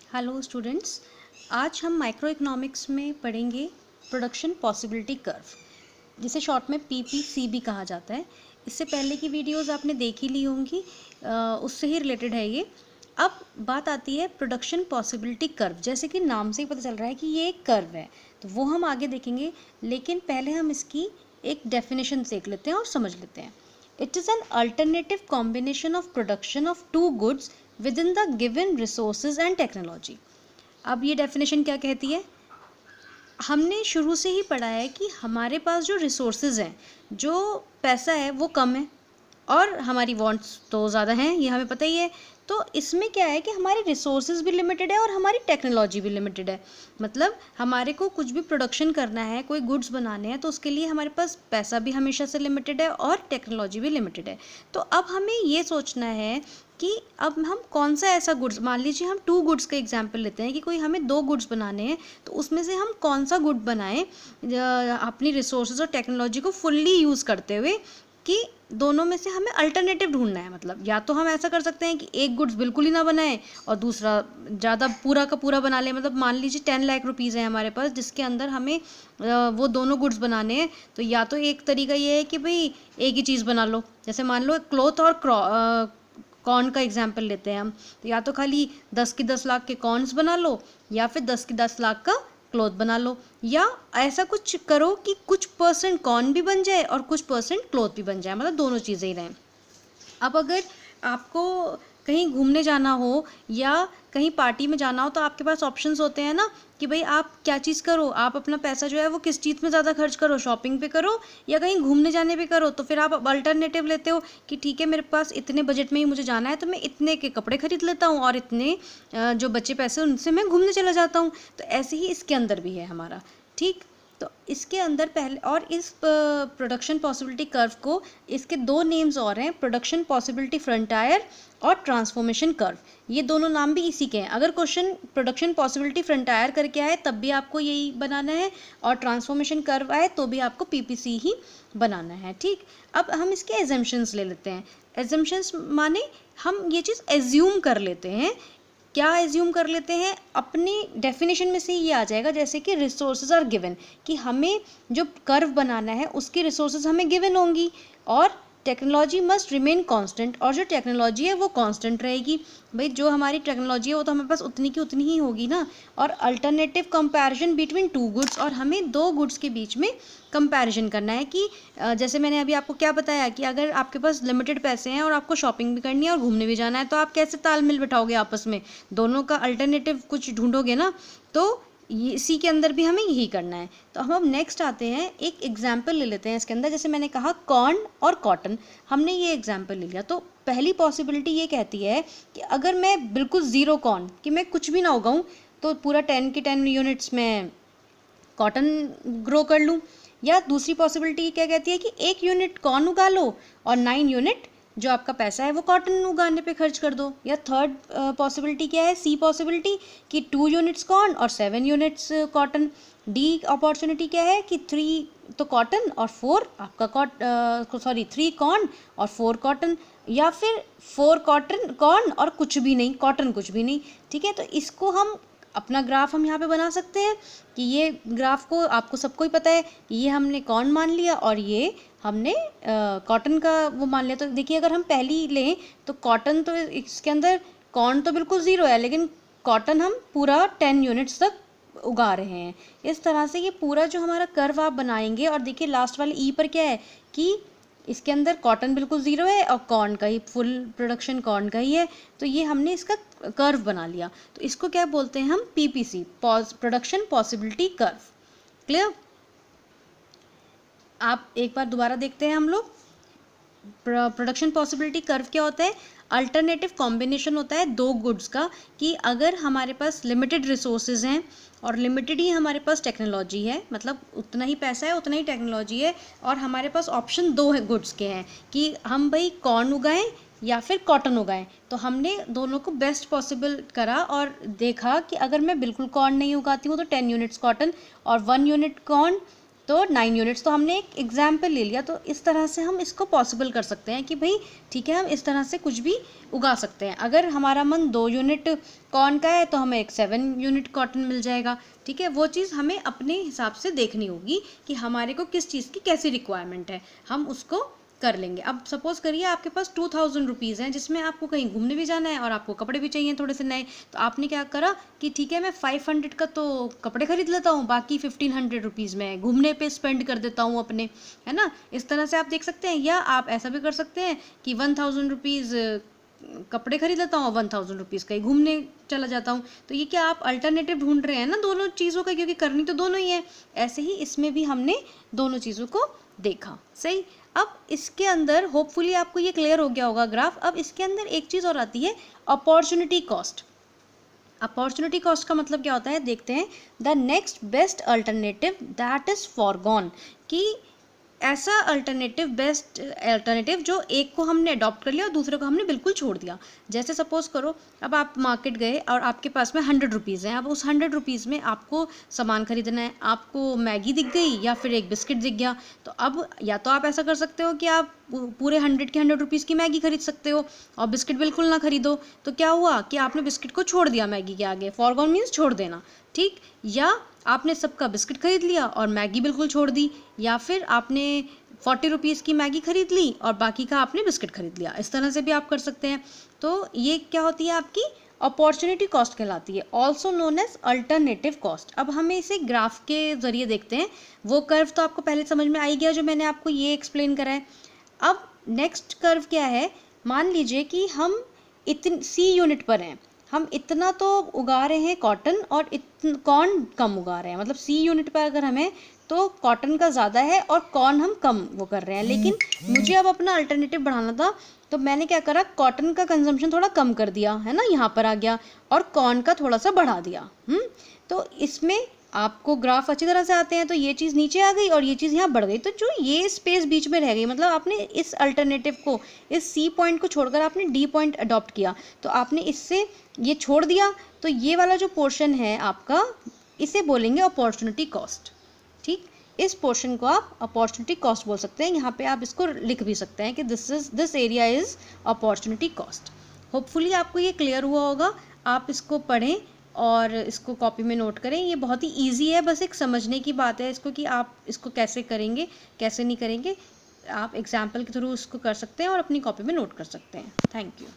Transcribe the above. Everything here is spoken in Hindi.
हेलो स्टूडेंट्स, आज हम माइक्रो इकोनॉमिक्स में पढ़ेंगे प्रोडक्शन पॉसिबिलिटी कर्व, जिसे शॉर्ट में पीपीसी भी कहा जाता है। इससे पहले की वीडियोस आपने देख ही ली होंगी, उससे ही रिलेटेड है ये। अब बात आती है प्रोडक्शन पॉसिबिलिटी कर्व। जैसे कि नाम से ही पता चल रहा है कि ये एक कर्व है, तो वो हम आगे देखेंगे, लेकिन पहले हम इसकी एक डेफिनेशन देख लेते हैं और समझ लेते हैं। It is an alternative combination of production of two goods within the given resources and technology. अब ये डेफिनेशन क्या कहती है? हमने शुरू से ही पढ़ा है कि हमारे पास जो रिसोर्सेज हैं, जो पैसा है वो कम है और हमारी वांट्स तो ज़्यादा हैं, ये हमें पता ही है। तो इसमें क्या है कि हमारे रिसोर्सेज भी लिमिटेड है और हमारी टेक्नोलॉजी भी लिमिटेड है। मतलब हमारे को कुछ भी प्रोडक्शन करना है, कोई गुड्स बनाने हैं, तो उसके लिए हमारे पास पैसा भी हमेशा से लिमिटेड है और टेक्नोलॉजी भी लिमिटेड है। तो अब हमें ये सोचना है कि अब हम कौन सा ऐसा गुड्स, मान लीजिए हम 2 गुड्स का एग्जांपल लेते हैं कि कोई हमें 2 गुड्स बनाने हैं, तो उसमें से हम कौन सा गुड बनाएं अपनी रिसोर्सेज और टेक्नोलॉजी को फुल्ली यूज़ करते हुए, कि दोनों में से हमें अल्टरनेटिव ढूंढना है। मतलब या तो हम ऐसा कर सकते हैं कि एक गुड्स बिल्कुल ही ना बनाएं और दूसरा ज़्यादा पूरा का पूरा बना लें। मतलब मान लीजिए 10 लाख रुपीज़ है हमारे पास, जिसके अंदर हमें वो दोनों गुड्स बनाने हैं। तो या तो एक तरीका ये है कि भाई एक ही चीज़ बना लो, जैसे मान लो क्लॉथ और कॉर्न का एग्जाम्पल लेते हैं हम, तो या तो खाली 10 की 10 लाख के कॉर्न्स बना लो, या फिर 10 की 10 लाख का क्लॉथ बना लो, या ऐसा कुछ करो कि कुछ परसेंट कॉर्न भी बन जाए और कुछ परसेंट क्लॉथ भी बन जाए, मतलब दोनों चीज़ें ही रहें। अब अगर आपको कहीं घूमने जाना हो या कहीं पार्टी में जाना हो, तो आपके पास ऑप्शंस होते हैं ना कि भाई आप क्या चीज़ करो, आप अपना पैसा जो है वो किस चीज़ में ज़्यादा खर्च करो, शॉपिंग पे करो या कहीं घूमने जाने पे करो। तो फिर आप अल्टरनेटिव लेते हो कि ठीक है, मेरे पास इतने बजट में ही मुझे जाना है, तो मैं इतने के कपड़े खरीद लेता हूँ और इतने जो बचे पैसे उनसे मैं घूमने चला जाता हूँ। तो ऐसे ही इसके अंदर भी है हमारा, ठीक। तो इसके अंदर पहले, और इस प्रोडक्शन पॉसिबिलिटी कर्व को, इसके 2 नेम्स और हैं, प्रोडक्शन पॉसिबिलिटी फ्रंटायर और ट्रांसफॉर्मेशन कर्व। ये दोनों नाम भी इसी के हैं। अगर क्वेश्चन प्रोडक्शन पॉसिबिलिटी फ्रंटायर करके आए तब भी आपको यही बनाना है, और ट्रांसफॉर्मेशन कर्व आए तो भी आपको पीपीसी ही बनाना है, ठीक। अब हम इसके एजम्पशंस ले लेते हैं। एजम्पशंस माने हम ये चीज़ एज्यूम कर लेते हैं। क्या एज्यूम कर लेते हैं? अपनी डेफिनेशन में से ये आ जाएगा, जैसे कि रिसोर्सेज आर गिवन, कि हमें जो कर्व बनाना है उसकी रिसोर्सेज हमें गिवन होंगी और टेक्नोलॉजी मस्ट रिमेन कांस्टेंट, और जो टेक्नोलॉजी है वो कांस्टेंट रहेगी। भाई जो हमारी टेक्नोलॉजी है वो तो हमारे पास उतनी की उतनी ही होगी ना। और अल्टरनेटिव कंपैरिजन बिटवीन 2 गुड्स, और हमें 2 गुड्स के बीच में कंपैरिजन करना है कि जैसे मैंने अभी आपको क्या बताया कि अगर आपके पास लिमिटेड पैसे हैं और आपको शॉपिंग भी करनी है और घूमने भी जाना है, तो आप कैसे तालमेल बिठाओगे आपस में, दोनों का अल्टरनेटिव कुछ ढूंढोगे ना। तो इसी के अंदर भी हमें यही करना है। तो हम अब नेक्स्ट आते हैं, एक एग्जाम्पल ले लेते हैं इसके अंदर। जैसे मैंने कहा कॉर्न और कॉटन, हमने ये एग्जाम्पल ले लिया। तो पहली पॉसिबिलिटी ये कहती है कि अगर मैं बिल्कुल ज़ीरो कॉर्न, कि मैं कुछ भी ना उगाऊँ, तो पूरा 10 की 10 यूनिट्स में कॉटन ग्रो कर लूँ। या दूसरी पॉसिबिलिटी क्या कहती है कि 1 यूनिट कॉर्न उगा लो और 9 यूनिट जो आपका पैसा है वो कॉटन उगाने पे खर्च कर दो। या थर्ड पॉसिबिलिटी क्या है, सी पॉसिबिलिटी, कि 2 यूनिट्स कॉर्न और 7 यूनिट्स कॉटन। डी अपॉर्चुनिटी क्या है कि 3 तो कॉटन और 4 आपका 3 कॉर्न और 4 कॉटन, या फिर 4 कॉर्न और कुछ भी नहीं, कॉटन कुछ भी नहीं, ठीक है। तो इसको हम अपना ग्राफ हम यहाँ पे बना सकते हैं कि ये ग्राफ को आपको सबको ही पता है, ये हमने कॉर्न मान लिया और ये हमने कॉटन का वो मान लिया। तो देखिए अगर हम पहली लें तो कॉटन, तो इसके अंदर कॉर्न तो बिल्कुल ज़ीरो है, लेकिन कॉटन हम पूरा 10 यूनिट्स तक उगा रहे हैं। इस तरह से ये पूरा जो हमारा कर्व आप बनाएंगे, और देखिए लास्ट वाले ई पर क्या है कि इसके अंदर कॉटन बिल्कुल ज़ीरो है और कॉर्न का ही फुल प्रोडक्शन कॉर्न का ही है। तो ये हमने इसका कर्व बना लिया। तो इसको क्या बोलते हैं हम, PPC, production possibility curve. Clear? आप एक बार दोबारा देखते हैं हम लोग। प्रोडक्शन पॉसिबिलिटी कर्व क्या होता है? अल्टरनेटिव कॉम्बिनेशन होता है 2 गुड्स का, कि अगर हमारे पास लिमिटेड रिसोर्सेज हैं और लिमिटेड ही हमारे पास टेक्नोलॉजी है, मतलब उतना ही पैसा है उतना ही टेक्नोलॉजी है, और हमारे पास ऑप्शन 2 है गुड्स के हैं कि हम भाई कॉर्न उगाएं या फिर कॉटन उगाएं। तो हमने दोनों को बेस्ट पॉसिबल करा और देखा कि अगर मैं बिल्कुल कॉर्न नहीं उगाती हूँ तो 10 यूनिट्स कॉटन और 1 यूनिट कॉर्न तो 9 यूनिट्स। तो हमने एक एग्जाम्पल ले लिया, तो इस तरह से हम इसको पॉसिबल कर सकते हैं कि भाई ठीक है, हम इस तरह से कुछ भी उगा सकते हैं। अगर हमारा मन 2 यूनिट कॉर्न का है तो हमें एक 7 यूनिट कॉटन मिल जाएगा। ठीक है, वो चीज़ हमें अपने हिसाब से देखनी होगी कि हमारे को किस चीज़ की कैसी रिक्वायरमेंट है, हम उसको कर लेंगे। अब सपोज करिए आपके पास 2000 रुपीज़ हैं, जिसमें आपको कहीं घूमने भी जाना है और आपको कपड़े भी चाहिए थोड़े से नए। तो आपने क्या करा कि ठीक है, मैं 500 का तो कपड़े खरीद लेता हूँ, बाकी 1500 रुपीज़ मैं घूमने पे स्पेंड कर देता हूँ अपने, है ना। इस तरह से आप देख सकते हैं, या आप ऐसा भी कर सकते हैं कि 1000 रुपीज़ कपड़े खरीद लेता हूँ, 1000 रुपीज़ कहीं घूमने चला जाता हूँ। तो ये क्या आप अल्टरनेटिव ढूंढ रहे हैं ना दोनों चीज़ों का, क्योंकि करनी तो दोनों ही है। ऐसे ही इसमें भी हमने दोनों चीज़ों को देखा। सही। अब इसके अंदर होपफुली आपको ये क्लियर हो गया होगा ग्राफ। अब इसके अंदर एक चीज़ और आती है, अपॉर्चुनिटी कॉस्ट। अपॉर्चुनिटी कॉस्ट का मतलब क्या होता है, देखते हैं। The next best alternative that is foregone, कि ऐसा अल्टरनेटिव, बेस्ट अल्टरनेटिव जो एक को हमने अडॉप्ट कर लिया और दूसरे को हमने बिल्कुल छोड़ दिया। जैसे सपोज करो, अब आप मार्केट गए और आपके पास में 100 रुपीज़ हैं। अब उस 100 रुपीज़ में आपको सामान खरीदना है, आपको मैगी दिख गई या फिर एक बिस्किट दिख गया। तो अब या तो आप ऐसा कर सकते हो कि आप पूरे 100 के 100 रुपीज़ की मैगी खरीद सकते हो और बिस्किट बिल्कुल ना खरीदो। तो क्या हुआ कि आपने बिस्किट को छोड़ दिया मैगी के आगे। फॉरगॉन मीन्स छोड़ देना, ठीक। या आपने सबका बिस्किट खरीद लिया और मैगी बिल्कुल छोड़ दी, या फिर आपने 40 रुपीज़ की मैगी खरीद ली और बाकी का आपने बिस्किट खरीद लिया। इस तरह से भी आप कर सकते हैं। तो ये क्या होती है, आपकी अपॉर्चुनिटी कॉस्ट कहलाती है, also known as alternative cost. अब हमें इसे ग्राफ के जरिए देखते हैं। वो कर्व तो आपको पहले समझ में आ ही गया जो मैंने आपको ये एक्सप्लेन करा है। अब नेक्स्ट कर्व क्या है, मान लीजिए कि हम इतनी सी यूनिट पर हैं, हम इतना तो उगा रहे हैं कॉटन और कॉर्न कम उगा रहे हैं। मतलब सी यूनिट पर अगर हमें, तो कॉटन का ज़्यादा है और कॉर्न हम कम वो कर रहे हैं। लेकिन मुझे अब अपना अल्टरनेटिव बढ़ाना था, तो मैंने क्या करा, कॉटन का कंजम्पशन थोड़ा कम कर दिया, है ना, यहाँ पर आ गया, और कॉर्न का थोड़ा सा बढ़ा दिया। तो इसमें आपको ग्राफ अच्छी तरह से आते हैं। तो ये चीज़ नीचे आ गई और ये चीज़ यहाँ बढ़ गई। तो जो ये स्पेस बीच में रह गई, मतलब आपने इस अल्टरनेटिव को, इस सी पॉइंट को छोड़कर आपने डी पॉइंट अडॉप्ट किया, तो आपने इससे ये छोड़ दिया। तो ये वाला जो पोर्शन है आपका, इसे बोलेंगे अपॉर्चुनिटी कॉस्ट, ठीक। इस पोर्शन को आप अपॉर्चुनिटी कॉस्ट बोल सकते हैं। यहाँ पे आप इसको लिख भी सकते हैं कि this area is opportunity cost. Hopefully आपको ये क्लियर हुआ होगा। आप इसको पढ़ें और इसको कॉपी में नोट करें। ये बहुत ही इजी है, बस एक समझने की बात है इसको कि आप इसको कैसे करेंगे, कैसे नहीं करेंगे। आप एग्जाम्पल के थ्रू इसको कर सकते हैं और अपनी कॉपी में नोट कर सकते हैं। Thank you.